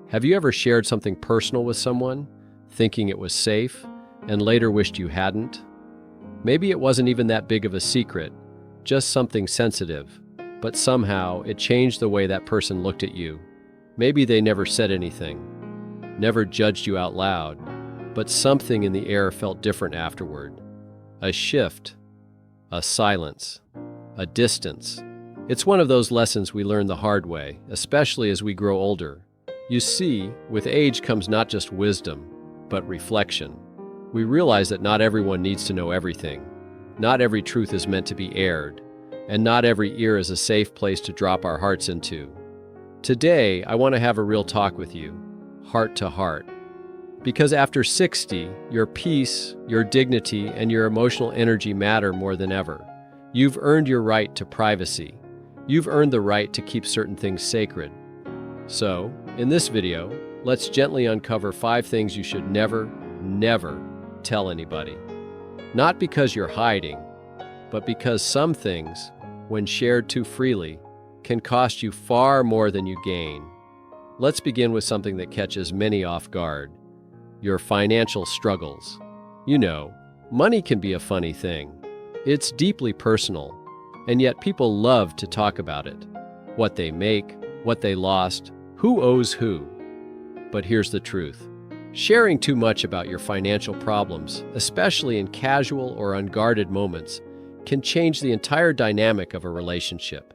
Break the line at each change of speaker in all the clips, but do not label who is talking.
Have you ever shared something personal with someone, thinking it was safe, and later wished you hadn't? Maybe it wasn't even that big of a secret, just something sensitive, but somehow it changed the way that person looked at you. Maybe they never said anything, never judged you out loud, but something in the air felt different afterward. A shift, a silence, a distance. It's one of those lessons we learn the hard way, especially as we grow older. You see, with age comes not just wisdom, but reflection. We realize that not everyone needs to know everything. Not every truth is meant to be aired, and not every ear is a safe place to drop our hearts into. Today, I want to have a real talk with you, heart to heart. Because after 60, your peace, your dignity, and your emotional energy matter more than ever. You've earned your right to privacy. You've earned the right to keep certain things sacred. So, in this video, let's gently uncover 5 things you should never tell anybody. Not because you're hiding, but because some things, when shared too freely, can cost you far more than you gain. Let's begin with something that catches many off guard: your financial struggles. You know, money can be a funny thing. It's deeply personal, and yet people love to talk about it. What they make, what they lost, who owes who. But here's the truth. Sharing too much about your financial problems, especially in casual or unguarded moments, can change the entire dynamic of a relationship.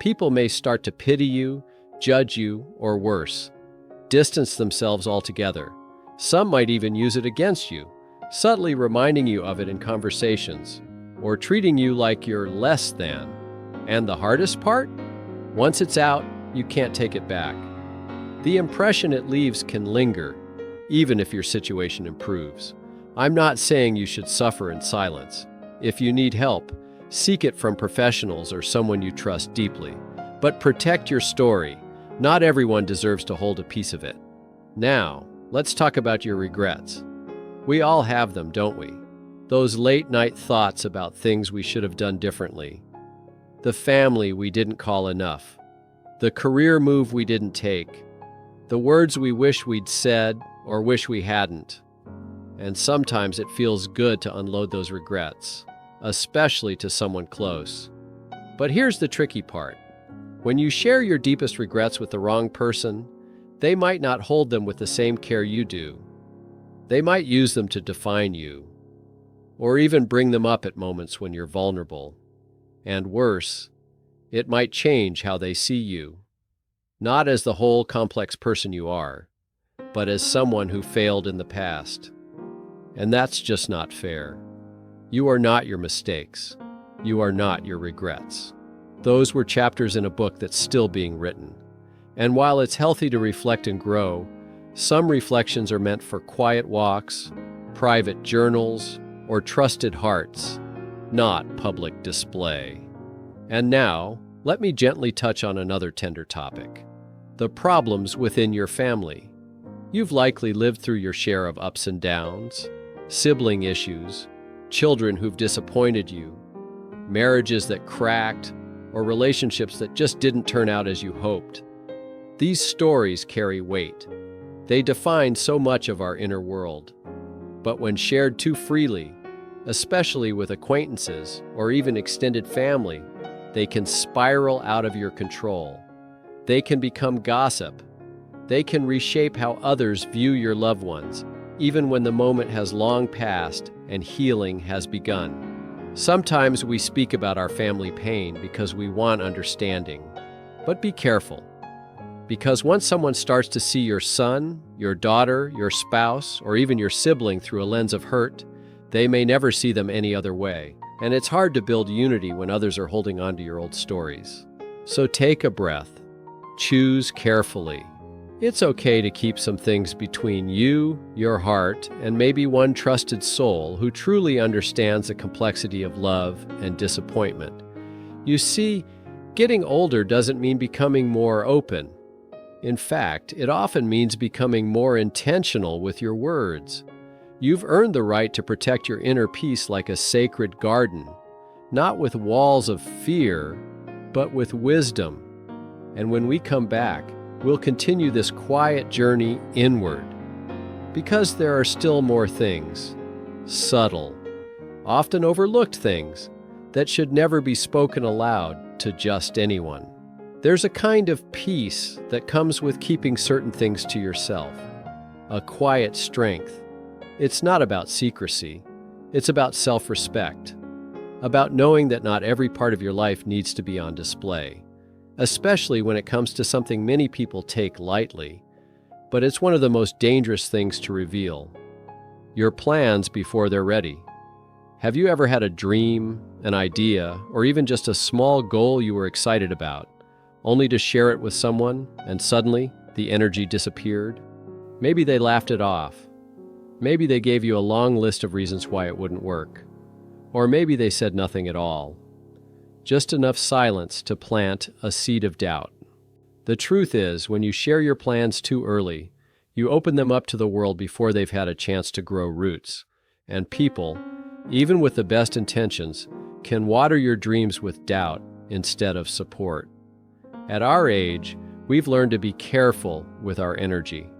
People may start to pity you, judge you, or worse, distance themselves altogether. Some might even use it against you, subtly reminding you of it in conversations, or treating you like you're less than. And the hardest part? Once it's out, you can't take it back. The impression it leaves can linger, even if your situation improves. I'm not saying you should suffer in silence. If you need help, seek it from professionals or someone you trust deeply. But protect your story. Not everyone deserves to hold a piece of it. Now, let's talk about your regrets. We all have them, don't we? Those late-night thoughts about things we should have done differently. The family we didn't call enough. The career move we didn't take. The words we wish we'd said or wish we hadn't. And sometimes it feels good to unload those regrets, especially to someone close. But here's the tricky part. When you share your deepest regrets with the wrong person, they might not hold them with the same care you do. They might use them to define you, or even bring them up at moments when you're vulnerable. And worse, it might change how they see you. Not as the whole complex person you are, but as someone who failed in the past. And that's just not fair. You are not your mistakes. You are not your regrets. Those were chapters in a book that's still being written. And while it's healthy to reflect and grow, some reflections are meant for quiet walks, private journals, or trusted hearts, not public display. And now, let me gently touch on another tender topic: the problems within your family. You've likely lived through your share of ups and downs, sibling issues, children who've disappointed you, marriages that cracked, or relationships that just didn't turn out as you hoped. These stories carry weight. They define so much of our inner world. But when shared too freely, especially with acquaintances or even extended family, they can spiral out of your control. They can become gossip. They can reshape how others view your loved ones, even when the moment has long passed and healing has begun. Sometimes we speak about our family pain because we want understanding. But be careful, because once someone starts to see your son, your daughter, your spouse, or even your sibling through a lens of hurt, they may never see them any other way. And it's hard to build unity when others are holding on to your old stories. So take a breath. Choose carefully. It's okay to keep some things between you, your heart, and maybe one trusted soul who truly understands the complexity of love and disappointment. You see, getting older doesn't mean becoming more open. In fact, it often means becoming more intentional with your words. You've earned the right to protect your inner peace like a sacred garden, not with walls of fear, but with wisdom. And when we come back, we'll continue this quiet journey inward. Because there are still more things, subtle, often overlooked things, that should never be spoken aloud to just anyone. There's a kind of peace that comes with keeping certain things to yourself, a quiet strength. It's not about secrecy, it's about self-respect, about knowing that not every part of your life needs to be on display, especially when it comes to something many people take lightly, but it's one of the most dangerous things to reveal: your plans before they're ready. Have you ever had a dream, an idea, or even just a small goal you were excited about, only to share it with someone, and suddenly the energy disappeared? Maybe they laughed it off. Maybe they gave you a long list of reasons why it wouldn't work. Or maybe they said nothing at all. Just enough silence to plant a seed of doubt. The truth is, when you share your plans too early, you open them up to the world before they've had a chance to grow roots. And people, even with the best intentions, can water your dreams with doubt instead of support. At our age, we've learned to be careful with our energy.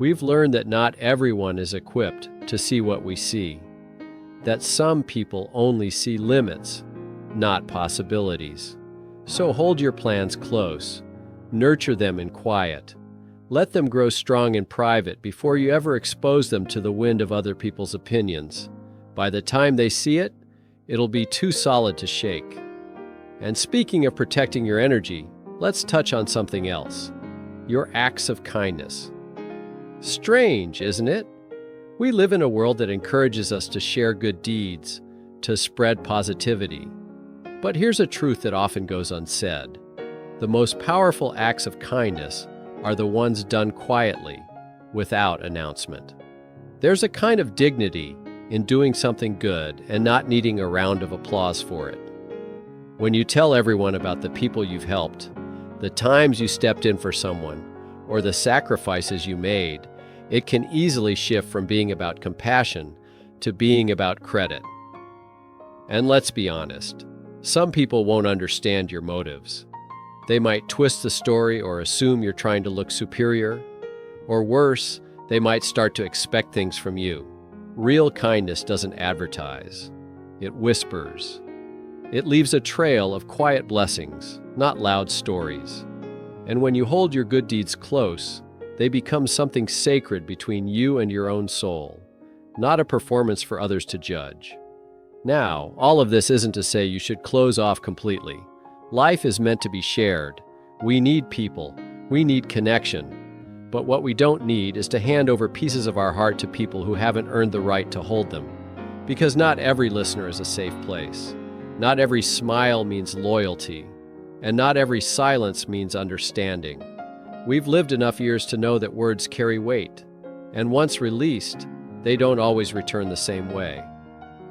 We've learned that not everyone is equipped to see what we see, that some people only see limits, not possibilities. So hold your plans close, nurture them in quiet, let them grow strong in private before you ever expose them to the wind of other people's opinions. By the time they see it, it'll be too solid to shake. And speaking of protecting your energy, let's touch on something else: your acts of kindness. Strange, isn't it? We live in a world that encourages us to share good deeds, to spread positivity. But here's a truth that often goes unsaid: the most powerful acts of kindness are the ones done quietly, without announcement. There's a kind of dignity in doing something good and not needing a round of applause for it. When you tell everyone about the people you've helped, the times you stepped in for someone, or the sacrifices you made, it can easily shift from being about compassion to being about credit. And let's be honest, some people won't understand your motives. They might twist the story or assume you're trying to look superior, or worse, they might start to expect things from you. Real kindness doesn't advertise. It whispers. It leaves a trail of quiet blessings, not loud stories. And when you hold your good deeds close, they become something sacred between you and your own soul, not a performance for others to judge. Now, all of this isn't to say you should close off completely. Life is meant to be shared. We need people. We need connection. But what we don't need is to hand over pieces of our heart to people who haven't earned the right to hold them. Because not every listener is a safe place. Not every smile means loyalty. And not every silence means understanding. We've lived enough years to know that words carry weight. And once released, they don't always return the same way.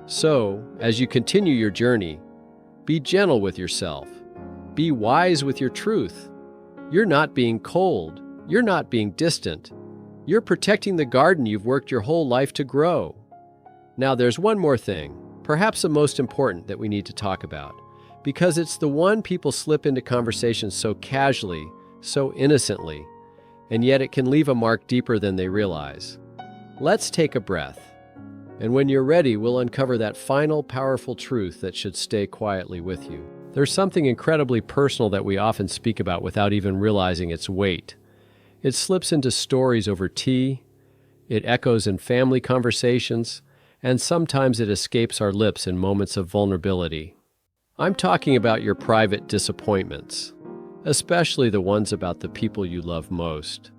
So, as you continue your journey, be gentle with yourself. Be wise with your truth. You're not being cold. You're not being distant. You're protecting the garden you've worked your whole life to grow. Now, there's one more thing, perhaps the most important, that we need to talk about, because it's the one people slip into conversations so casually, so innocently, and yet it can leave a mark deeper than they realize. Let's take a breath, and when you're ready, we'll uncover that final, powerful truth that should stay quietly with you. There's something incredibly personal that we often speak about without even realizing its weight. It slips into stories over tea, it echoes in family conversations, and sometimes it escapes our lips in moments of vulnerability. I'm talking about your private disappointments, especially the ones about the people you love most.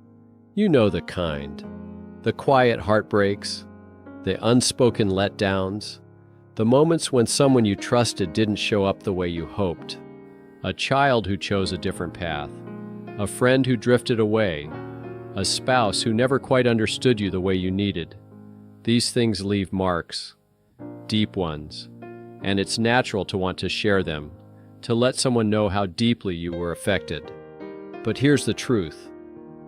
You know the kind. The quiet heartbreaks, the unspoken letdowns, the moments when someone you trusted didn't show up the way you hoped. A child who chose a different path, a friend who drifted away, a spouse who never quite understood you the way you needed. These things leave marks, deep ones, and it's natural to want to share them, to let someone know how deeply you were affected. But here's the truth.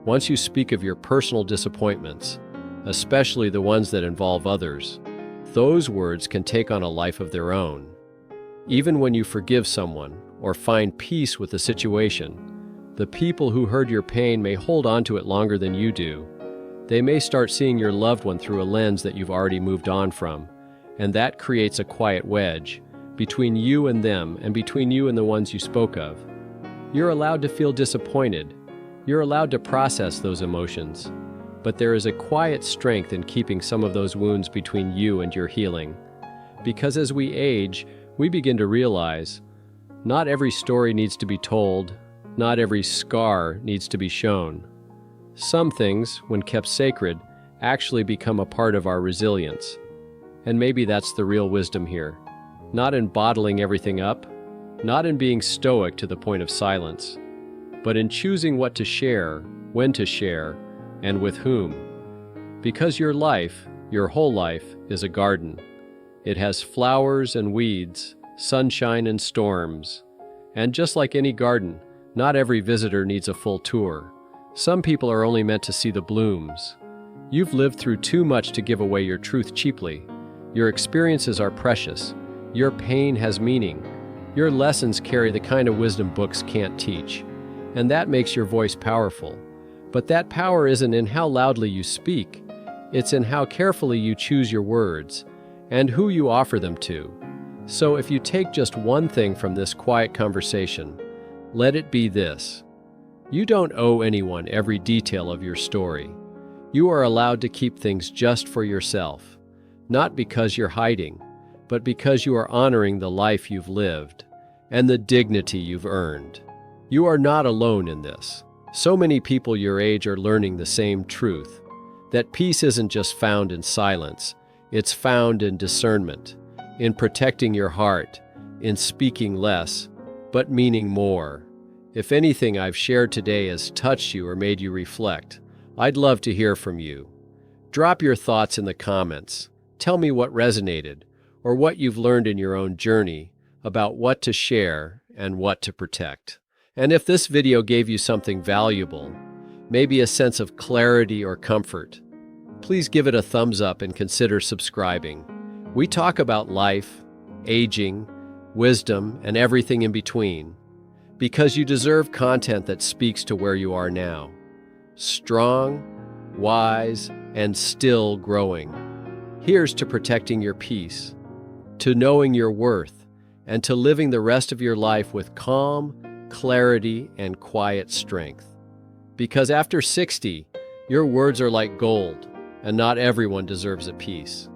Once you speak of your personal disappointments, especially the ones that involve others, those words can take on a life of their own. Even when you forgive someone or find peace with the situation, The people who heard your pain may hold on to it longer than you do. They may start seeing your loved one through a lens that you've already moved on from, and that creates a quiet wedge between you and them and between you and the ones you spoke of. You're allowed to feel disappointed. You're allowed to process those emotions. But there is a quiet strength in keeping some of those wounds between you and your healing. Because as we age, we begin to realize not every story needs to be told, not every scar needs to be shown. Some things, when kept sacred, actually become a part of our resilience. And maybe that's the real wisdom here. Not in bottling everything up, not in being stoic to the point of silence, but in choosing what to share, when to share, and with whom. Because your life, your whole life, is a garden. It has flowers and weeds, sunshine and storms. And just like any garden, not every visitor needs a full tour. Some people are only meant to see the blooms. You've lived through too much to give away your truth cheaply. Your experiences are precious. Your pain has meaning. Your lessons carry the kind of wisdom books can't teach. And that makes your voice powerful. But that power isn't in how loudly you speak. It's in how carefully you choose your words and who you offer them to. So if you take just one thing from this quiet conversation, let it be this. You don't owe anyone every detail of your story. You are allowed to keep things just for yourself, not because you're hiding, but because you are honoring the life you've lived and the dignity you've earned. You are not alone in this. So many people your age are learning the same truth, that peace isn't just found in silence, it's found in discernment, in protecting your heart, in speaking less, but meaning more. If anything I've shared today has touched you or made you reflect, I'd love to hear from you. Drop your thoughts in the comments. Tell me what resonated, or what you've learned in your own journey about what to share and what to protect. And if this video gave you something valuable, maybe a sense of clarity or comfort, please give it a thumbs up and consider subscribing. We talk about life, aging, wisdom, and everything in between, because you deserve content that speaks to where you are now. Strong, wise, and still growing. Here's to protecting your peace, to knowing your worth, and to living the rest of your life with calm, clarity, and quiet strength. Because after 60, your words are like gold, and not everyone deserves a piece.